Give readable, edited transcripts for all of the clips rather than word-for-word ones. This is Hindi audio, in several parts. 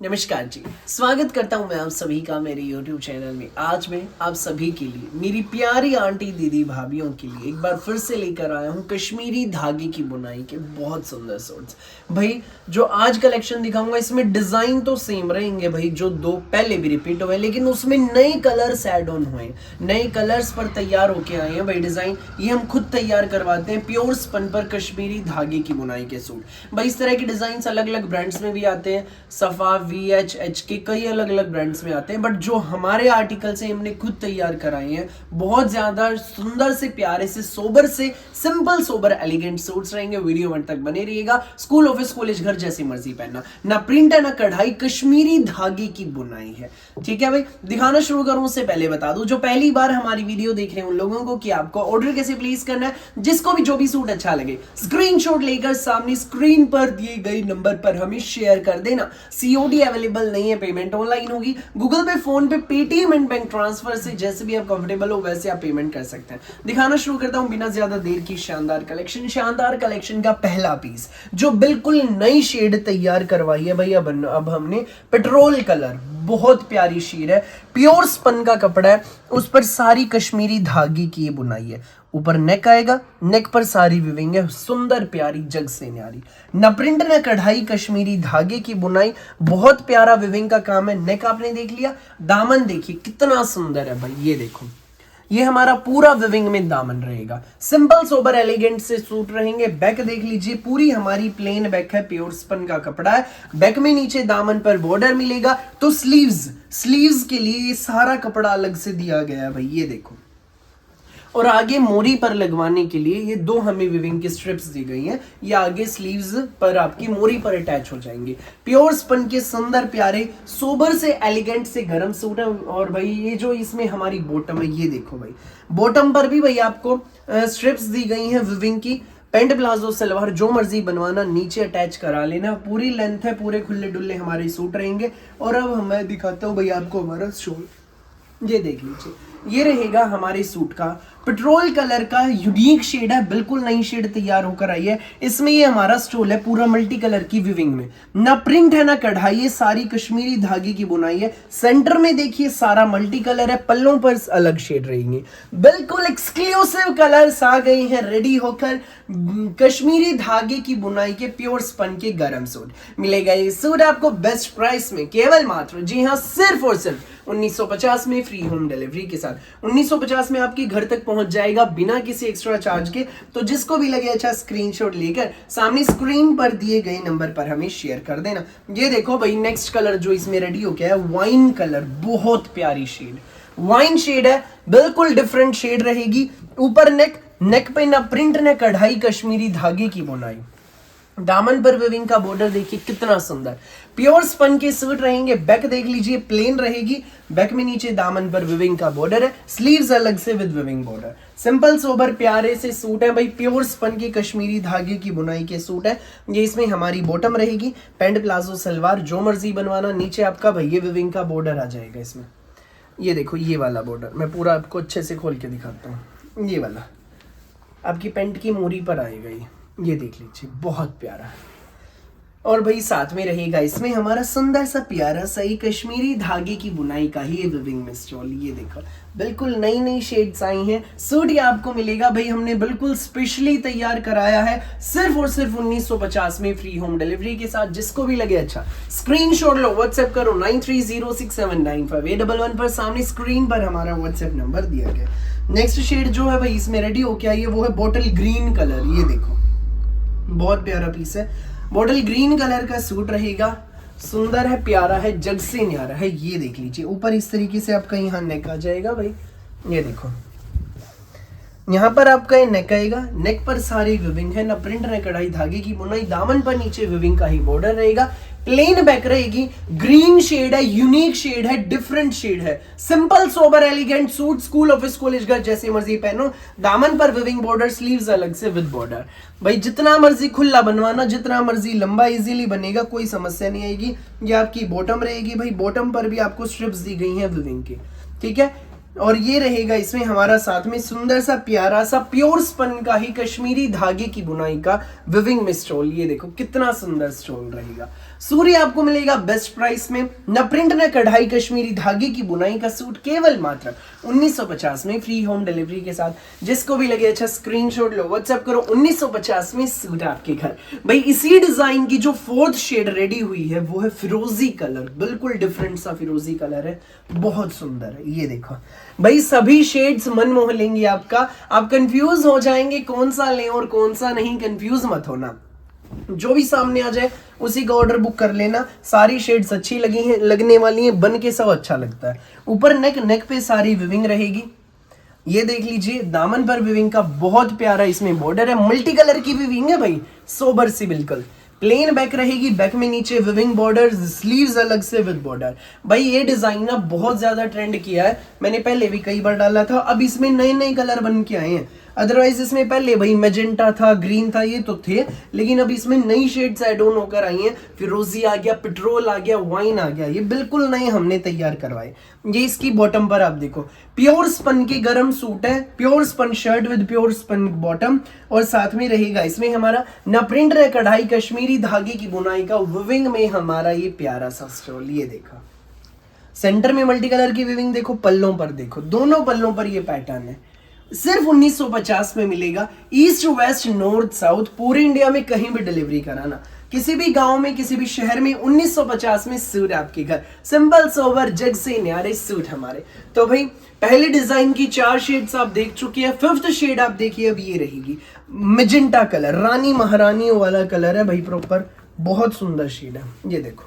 नमस्कार जी, स्वागत करता हूं मैं आप सभी का मेरे YouTube चैनल में। आज मैं आप सभी के लिए, मेरी प्यारी आंटी दीदी भाभीियों के लिए एक बार फिर से लेकर आया हूं कश्मीरी धागे की बुनाई के बहुत सुंदर सूट्स। भाई जो आज कलेक्शन दिखाऊंगा इसमें डिजाइन तो सेम रहेंगे भाई, जो दो पहले भी रिपीट हुए, लेकिन उसमें नए कलर्स ऐड ऑन हुए, नए कलर्स पर तैयार होके आए हैं भाई। डिजाइन ये हम खुद तैयार करवाते हैं, प्योर स्पन पर कश्मीरी धागे की बुनाई के सूट। भाई इस तरह के डिजाइन अलग अलग ब्रांड्स में भी आते हैं, सफा VH के कई अलग अलग ब्रांड्स में आते हैं, बट जो हमारे आर्टिकल से हमने खुद तैयार कराए हैं बहुत ज्यादा सुंदर से, प्यारे से, सोबर से, सिंपल सोबर एलिगेंट सूट्स रहेंगे। वीडियो अंत तक बने रहिएगा। स्कूल, ऑफिस, कॉलेज, घर जैसी मर्जी पहनना, ना प्रिंट है ना कढ़ाई, कश्मीरी धागे की बुनाई है। ठीक है भाई, दिखाना शुरू करूं उससे पहले बता दूं जो पहली बार हमारी वीडियो देख रहे हैं उन लोगों को कि आपको ऑर्डर कैसे प्लेस करना है। जिसको भी जो भी सूट अच्छा लगे स्क्रीनशॉट लेकर सामने स्क्रीन पर दिए गए नंबर पर हमें शेयर कर देना। COD अवेलेबल नहीं है, पेमेंट ऑनलाइन होगी। गूगल पे, फोन पे, पेटीएम एंड बैंक ट्रांसफर से जैसे भी आप कंफर्टेबल हो वैसे आप पेमेंट कर सकते हैं। दिखाना शुरू करता हूं बिना ज्यादा देर की शानदार कलेक्शन का पहला पीस जो बिल्कुल नई शेड तैयार करवाई है भाई। अब हमने पेट्रोल कलर, बहुत प्यारी शेड है, प्योर स्पन का कपड़ा है, उस पर सारी कश्मीरी धागे की ये बुनाई है। ऊपर नेक आएगा, नेक पर सारी विविंग है, सुंदर प्यारी जग से न्यारी, न प्रिंट न कढ़ाई, कश्मीरी धागे की बुनाई, बहुत प्यारा विविंग का काम है। नेक आपने देख लिया, दामन देखिए कितना सुंदर है भाई, ये देखो, ये हमारा पूरा विविंग में दामन रहेगा। सिंपल सोबर एलिगेंट से सूट रहेंगे। बैक देख लीजिए, पूरी हमारी प्लेन बैक है, प्योर स्पन का कपड़ा है। बैक में नीचे दामन पर बॉर्डर मिलेगा। तो स्लीव्स के लिए ये सारा कपड़ा अलग से दिया गया है भाई, ये देखो। और आगे मोरी पर लगवाने के लिए ये दो हमें विविंग की स्ट्रिप्स दी गई हैं, ये आगे स्लीव्स पर आपकी मोरी पर अटैच हो जाएंगे। प्योर स्पन के सुंदर प्यारे सोबर से एलिगेंट से गरम सूट है। और भाई ये जो इसमें हमारी बॉटम है, ये देखो भाई, बॉटम पर भी भाई आपको स्ट्रिप्स दी गई हैं विविंग की। पेंट प्लाजो सलवार जो मर्जी बनवाना, नीचे अटैच करा लेना, पूरी लेंथ है, पूरे खुले डुल्ले हमारे सूट रहेंगे। और अब मैं दिखाता हूँ भाई आपको हमारा शॉल, ये देख लीजिए, ये रहेगा हमारे सूट का पेट्रोल कलर का यूनिक शेड है, बिल्कुल नई शेड तैयार होकर आई है। इसमें ये हमारा स्टोल है पूरा मल्टी कलर की विविंग में, ना प्रिंट है ना कढ़ाई, ये सारी कश्मीरी धागे की बुनाई है। सेंटर में देखिए सारा मल्टी कलर है, पल्लों पर अलग शेड रहेंगे। बिल्कुल एक्सक्लूसिव कलर्स आ गए हैं रेडी होकर। कश्मीरी धागे की बुनाई के प्योर स्पन के गरम सूट मिलेगा। ये सूट आपको बेस्ट प्राइस में, केवल मात्र, जी हाँ, सिर्फ और सिर्फ 1950 में, फ्री होम डिलीवरी के साथ 1950 में आपके घर तक पहुंच जाएगा बिना किसी एक्स्ट्रा चार्ज के। तो जिसको भी लगे अच्छा, स्क्रीनशॉट लेकर सामने स्क्रीन पर दिए गए नंबर पर हमें शेयर कर देना। ये देखो भाई, नेक्स्ट कलर जो इसमें रेडी हो गया है, वाइन कलर, बहुत प्यारी शेड, वाइन शेड है, बिल्कुल डिफरेंट शेड रहेगी। ऊपर नेक पे ना प्रिंट ना कढ़ाई, कश्मीरी धागे की बुनाई। दामन पर विविंग का बॉर्डर देखिए कितना सुंदर, प्योर स्पन के सूट रहेंगे। बैक देख लीजिए, प्लेन रहेगी, बैक में नीचे दामन पर विविंग का बॉर्डर है, स्लीव्स अलग से with viewing border. Simple sober प्यारे से सूट है भाई, प्योर स्पन के कश्मीरी धागे की बुनाई के सूट है। ये इसमें हमारी बॉटम रहेगी, पेंट प्लाजो सलवार जो मर्जी बनवाना, नीचे आपका भैया विविंग का बॉर्डर आ जाएगा इसमें। ये देखो, ये वाला बॉर्डर मैं पूरा आपको अच्छे से खोल के दिखाता हूँ। ये वाला आपकी पेंट की मोरी पर आएगा, ये देख लीजिए, बहुत प्यारा है। और भाई साथ में रहेगा इसमें हमारा सुंदर सा प्यारा सही कश्मीरी धागे की बुनाई का ही विविंग में स्टोल। ये देखो, बिल्कुल नई नई शेड्स आई हैं। सूट ये आपको मिलेगा भाई, हमने बिल्कुल स्पेशली तैयार कराया है, सिर्फ और सिर्फ 1950 में, फ्री होम डिलीवरी के साथ। जिसको भी लगे अच्छा, स्क्रीनशॉट लो, व्हाट्सएप करो 9306795811 पर, सामने स्क्रीन पर हमारा व्हाट्सएप नंबर दिया गया। नेक्स्ट शेड जो है भाई इसमें रेडी हो के आई है, वो है बॉटल ग्रीन कलर। ये देखो, बहुत प्यारा पीस है, बॉटल ग्रीन कलर का सूट रहेगा, सुंदर है, प्यारा है, जग से न्यारा है। ये देख लीजिए, ऊपर इस तरीके से आपका यहाँ नेक आ जाएगा भाई, ये देखो, यहाँ पर आपका ये नेक आएगा, नेक पर सारी विविंग है, ना प्रिंट ना कढ़ाई, धागे की बुनाई। दामन पर नीचे विविंग का ही बॉर्डर रहेगा, प्लेन बैक रहेगी, ग्रीन शेड है, यूनिक शेड है, डिफरेंट शेड है। Simple sober elegant suit, school, office, college, घर जैसे मर्जी पहनो। दामन पर विविंग बॉर्डर, स्लीव्स अलग से विद बॉर्डर। भाई जितना मर्जी खुला बनवाना, जितना मर्जी लंबा इजीली बनेगा, कोई समस्या नहीं आएगी। ये आपकी बॉटम रहेगी भाई, बॉटम पर भी आपको स्ट्रिप्स दी गई हैं विविंग की, ठीक है। और ये रहेगा इसमें हमारा साथ में सुंदर सा प्यारा सा प्योर स्पन का ही कश्मीरी धागे की बुनाई का विविंग में स्टोल। ये देखो कितना सुंदर स्टोल रहेगा, सूर्य आपको मिलेगा बेस्ट प्राइस में, न प्रिंट न कढ़ाई, कश्मीरी धागे की बुनाई का सूट केवल मात्र 1950 में फ्री होम डिलीवरी के साथ। जिसको भी लगे अच्छा स्क्रीनशॉट लो, व्हाट्सएप करो, 1950 में सूट आपके घर। भाई इसी डिजाइन की जो फोर्थ शेड रेडी हुई है वो है फिरोजी कलर, बिल्कुल डिफरेंट सा फिरोजी कलर है, बहुत सुंदर है। ये देखो भाई सभी शेड्स मन मोह लेंगी आपका, आप कंफ्यूज हो जाएंगे कौन सा लें और कौन सा नहीं, कंफ्यूज मत होना, जो भी सामने आ जाए उसी का ऑर्डर बुक कर लेना। सारी शेड्स अच्छी लगी हैं, लगने वाली हैं, बन के सब अच्छा लगता है। ऊपर नेक पे सारी विविंग रहेगी, ये देख लीजिए। दामन पर विविंग का बहुत प्यारा इसमें बॉर्डर है, मल्टी कलर की विविंग है भाई, सोबर सी बिल्कुल। प्लेन बैक रहेगी, बैक में नीचे विविंग बॉर्डर, स्लीव्स अलग से विद बॉर्डर। भाई ये डिजाइन ना बहुत ज्यादा ट्रेंड किया है, मैंने पहले भी कई बार डाला था, अब इसमें नए नए कलर बन के आए हैं। अदरवाइज इसमें पहले भाई मैजेंटा था, ग्रीन था, ये तो थे, लेकिन अब इसमें नई शेड्स ऐड ऑन होकर आई हैं। फिरोजी आ गया, पेट्रोल आ गया, वाइन आ गया, ये बिल्कुल नए हमने तैयार करवाए। ये इसकी बॉटम पर आप देखो, प्योर स्पन के गरम सूट है, pure spun shirt with pure spun bottom, और साथ में रहेगा इसमें हमारा न प्रिंट न कढ़ाई, कश्मीरी धागे की बुनाई का विविंग में हमारा ये प्यारा सा स्टॉल। ये देखो सेंटर में मल्टी कलर की विविंग, देखो पल्लों पर देखो, दोनों पल्लों पर ये पैटर्न है। सिर्फ 1950 में मिलेगा। ईस्ट वेस्ट नॉर्थ साउथ पूरे इंडिया में कहीं भी डिलीवरी कराना, किसी भी गांव में किसी भी शहर में, 1950 में सूट आपके घर। सिंपल सोबर जग से न्यारे सूट हमारे। तो भाई पहले डिजाइन की 4 शेड्स आप देख चुके हैं, 5th शेड आप देखिए अब ये रहेगी मैजेंटा कलर, रानी महारानियों वाला कलर है भाई, प्रॉपर बहुत सुंदर शेड है। ये देखो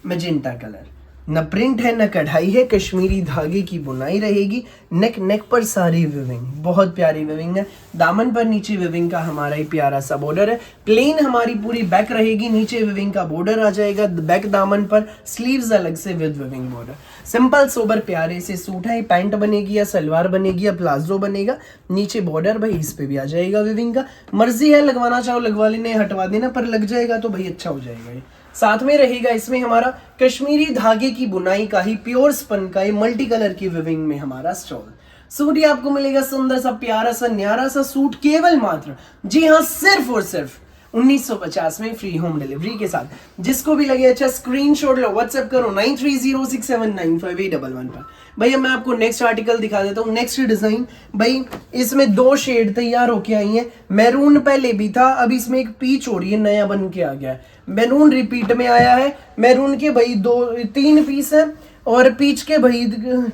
मैजेंटा कलर, न प्रिंट है न कढ़ाई है, कश्मीरी धागे की बुनाई रहेगी। नेक पर सारी विविंग, बहुत प्यारी विविंग है। दामन पर नीचे विविंग का हमारा ही प्यारा सा बॉर्डर है। प्लेन हमारी पूरी बैक रहेगी, नीचे विविंग का बॉर्डर आ जाएगा बैक दामन पर, स्लीव्स अलग से with viewing border. Simple sober प्यारे से सूट है, पैंट बनेगी या सलवार बनेगी या प्लाजो बनेगा, नीचे बॉर्डर भाई इस पे भी आ जाएगा विविंग का। मर्जी है लगवाना चाहो लगवा लेने, हटवा देना, पर लग जाएगा तो भाई अच्छा हो जाएगा। ये साथ में रहेगा इसमें हमारा कश्मीरी धागे की बुनाई का ही प्योर स्पन का ही मल्टी कलर की विविंग में हमारा स्टॉल। सूट ये आपको मिलेगा सुंदर सा प्यारा सा न्यारा सा सूट केवल मात्र, जी हाँ सिर्फ और सिर्फ 1950 में फ्री होम डिलीवरी के साथ। जिसको भी लगे अच्छा स्क्रीनशॉट लो, व्हाट्सएप करो 9306795811 पर। भैया मैं आपको नेक्स्ट आर्टिकल दिखा देता हूँ, नेक्स्ट डिजाइन। भाई इसमें 2 शेड तैयार होके आई हैं, मैरून पहले भी था, अब इसमें एक पीच हो रही है, नया बन के आ गया है। मैरून रिपीट में आया है, मैरून के भाई 3 पीस है और पीच के भाई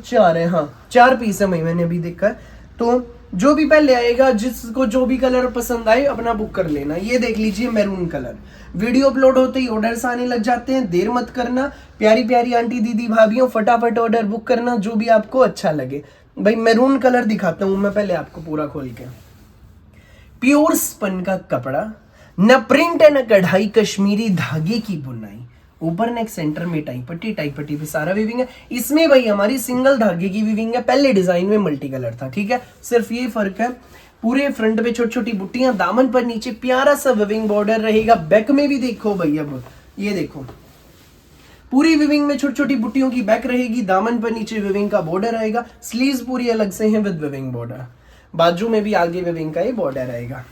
4 है, हाँ 4 पीस है भाई, मैंने अभी देखा है। तो जो भी पहले आएगा, जिसको जो भी कलर पसंद आए अपना बुक कर लेना। ये देख लीजिए मैरून कलर, वीडियो अपलोड होते ही ऑर्डर्स आने लग जाते हैं, देर मत करना प्यारी प्यारी आंटी दीदी भाभियों, फटाफट ऑर्डर बुक करना जो भी आपको अच्छा लगे। भाई मैरून कलर दिखाता हूं मैं पहले आपको पूरा खोल के। प्योर स्पन का कपड़ा, न प्रिंट है न कढ़ाई, कश्मीरी धागे की बुनाई, ऊपर नेक सेंटर में टाई पट्टी पे सारा विविंग है। इसमें भाई हमारी सिंगल धागे की विविंग है, पहले डिजाइन में मल्टी कलर था, ठीक है, सिर्फ ये फर्क है। पूरे फ्रंट पे छोटी छोटी बुट्टियां, दामन पर नीचे प्यारा सा विविंग बॉर्डर रहेगा। बैक में भी देखो भाई, अब ये देखो पूरी विविंग में छोटी छोटी बुट्टियों की बैक रहेगी, दामन पर नीचे विविंग का बॉर्डर आएगा, स्लीव्स पूरी अलग से हैं विद विविंग बॉर्डर, बाजू में भी आगे विविंग का ये बॉर्डर आएगा।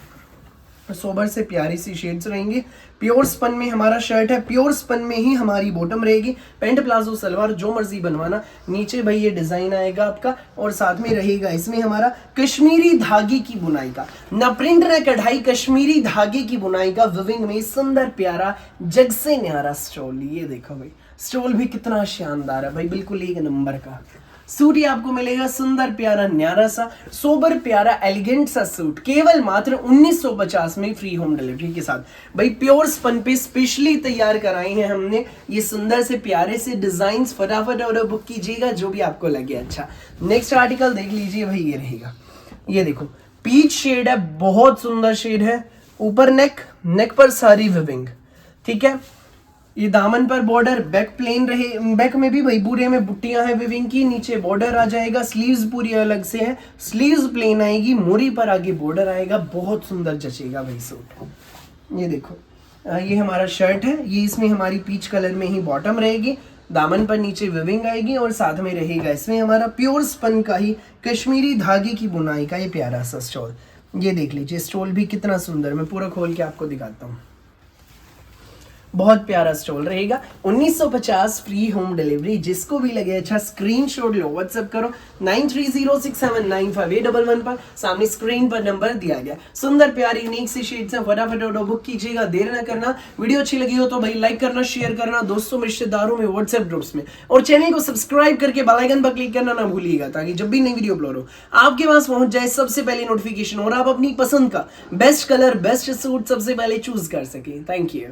सोबर से प्यारी सी शेड्स रहेंगी। प्योर स्पन में हमारा शर्ट है, प्योर स्पन में ही हमारी बॉटम रहेगी, पैंट प्लाजो सलवार जो मर्जी बनवाना। नीचे भाई ये डिजाइन आएगा आपका, और साथ में रहेगा इसमें हमारा कश्मीरी धागे की बुनाई का, न प्रिंट न कढ़ाई, कश्मीरी धागे की बुनाई का विविंग में सुंदर प्यारा जग से न्यारा स्टोल। ये देखो भाई स्टोल भी कितना शानदार है भाई, बिल्कुल 1 नंबर का सूट ही आपको मिलेगा, सुंदर प्यारा न्यारा सा सोबर प्यारा एलिगेंट सा सूट केवल मात्र 1950 में फ्री होम डिलीवरी के साथ। भाई प्योर स्पन पे स्पेशली तैयार कराए हैं हमने ये सुंदर से प्यारे से डिजाइन्स, फटाफट ऑर्डर बुक कीजिएगा जो भी आपको लगे अच्छा। नेक्स्ट आर्टिकल देख लीजिए भाई, ये रहेगा, ये देखो पीच शेड है, बहुत सुंदर शेड है। ऊपर नेक पर सारी विविंग, ठीक है, ये दामन पर बॉर्डर, बैक प्लेन रहे, बैक में भी भाई पूरे में बुट्टियां हैं विविंग की, नीचे बॉर्डर आ जाएगा, स्लीव्स पूरी अलग से है, स्लीव्स प्लेन आएगी, मोरी पर आगे बॉर्डर आएगा, बहुत सुंदर जचेगा भाई सूट। ये देखो ये हमारा शर्ट है, ये इसमें हमारी पीच कलर में ही बॉटम रहेगी, दामन पर नीचे विविंग आएगी, और साथ में रहेगा इसमें हमारा प्योर स्पन का ही कश्मीरी धागे की बुनाई का ये प्यारा सा स्टोल। ये देख लीजिए स्टोल भी कितना सुंदर, मैं पूरा खोल के आपको दिखाता हूँ। बहुत प्यारा स्टॉल रहेगा। 1950 फ्री होम डिलीवरी। जिसको भी लगे अच्छा स्क्रीनशॉट लो, व्हाट्सएप करो 9306795811 पर। सामने स्क्रीन पर नंबर दिया गया। सुंदर प्यारी यूनिक सी शेड्स हैं, फटाफट ऑर्डर बुक कीजिएगा, देर ना करना। वीडियो अच्छी लगी हो तो भाई लाइक करना, शेयर करना दोस्तों में, रिश्तेदारों में, व्हाट्सएप ग्रुप्स में, और चैनल को सब्सक्राइब करके बेल आइकन पर क्लिक करना ना भूलिएगा, ताकि जब भी नई वीडियो अपलोड हो आपके पास पहुंच जाए सबसे पहले नोटिफिकेशन, और आप अपनी पसंद का बेस्ट कलर, बेस्ट सूट सबसे पहले चूज कर सके। Thank you.